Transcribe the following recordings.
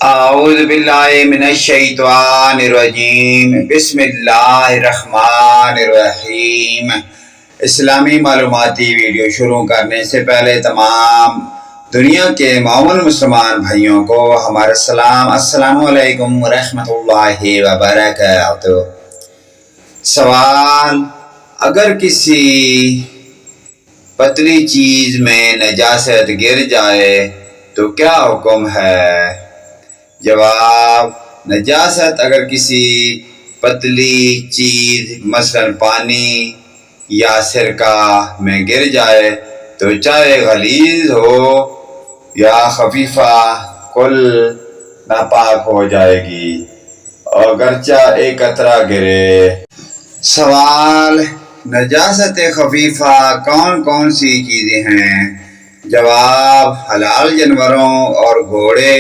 اعوذ باللہ من الشیطان الرجیم بسم اللہ الرحمن الرحیم۔ اسلامی معلوماتی ویڈیو شروع کرنے سے پہلے تمام دنیا کے معمول مسلمان بھائیوں کو ہمارا سلام، السلام علیکم ورحمۃ اللہ وبرکاتہ۔ سوال: اگر کسی پتلی چیز میں نجاست گر جائے تو کیا حکم ہے؟ جواب: نجاست اگر کسی پتلی چیز مثلا پانی یا سرکہ میں گر جائے تو چاہے غلیظ ہو یا خفیفہ کل ناپاک ہو جائے گی، اگرچہ ایک قطرہ گرے۔ سوال: نجاست خفیفہ کون کون سی چیزیں ہیں؟ جواب: حلال جانوروں اور گھوڑے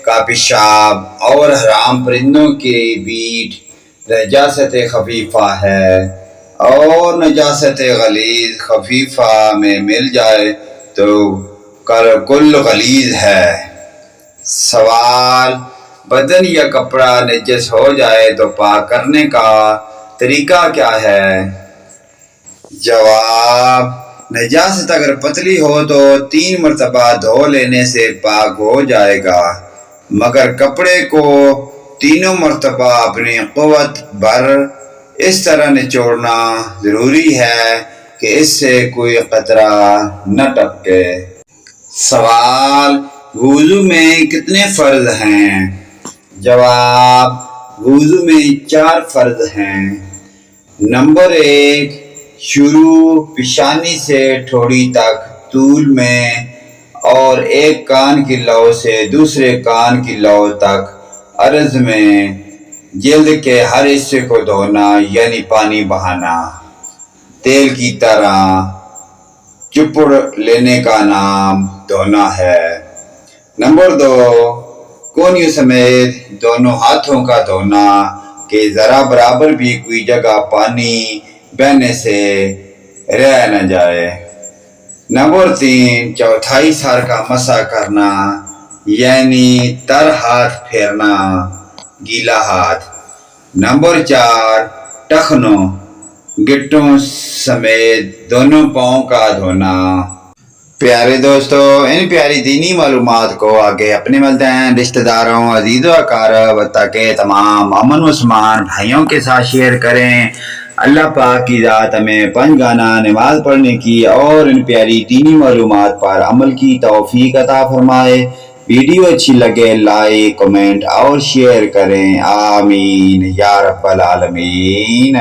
کا پیشاب اور حرام پرندوں کی بیٹ نجاست خفیفہ ہے، اور نجاست غلیظ خفیفہ میں مل جائے تو کل غلیظ ہے۔ سوال: بدن یا کپڑا نجس ہو جائے تو پاک کرنے کا طریقہ کیا ہے؟ جواب: نجاست اگر پتلی ہو تو 3 مرتبہ دھو لینے سے پاک ہو جائے گا، مگر کپڑے کو 3 مرتبہ اپنی قوت بھر اس طرح نچوڑنا ضروری ہے کہ اس سے کوئی قطرہ نہ ٹپکے۔ سوال: وضو میں کتنے فرض ہیں؟ جواب: وضو میں 4 فرض ہیں۔ نمبر 1، شروع پیشانی سے ٹھوڑی تک طول میں اور ایک کان کی لو سے دوسرے کان کی لو تک عرض میں جلد کے ہر حصے کو دھونا، یعنی پانی بہانا، تیل کی طرح چپڑ لینے کا نام دھونا ہے۔ نمبر 2، کونیوں سمیت دونوں ہاتھوں کا دھونا کہ ذرا برابر بھی کوئی جگہ پانی بہنے سے رہ نہ جائے۔ نمبر 3، چوتھائی سر کا مسح کرنا، یعنی تر ہاتھ پھیرنا، گیلا ہاتھ۔ نمبر 4، ٹخنوں گٹوں سمیت دونوں پاؤں کا دھونا۔ پیارے دوستو، ان پیاری دینی معلومات کو آگے اپنے والدین، رشتہ داروں، عزیز و اقارب تاکہ تمام امن مسلمان بھائیوں کے ساتھ شیئر کریں۔ اللہ پاک کی ذات ہمیں 5 گانا نماز پڑھنے کی اور ان پیاری دینی معلومات پر عمل کی توفیق عطا فرمائے۔ ویڈیو اچھی لگے لائک، کمنٹ اور شیئر کریں، آمین یا رب العالمین۔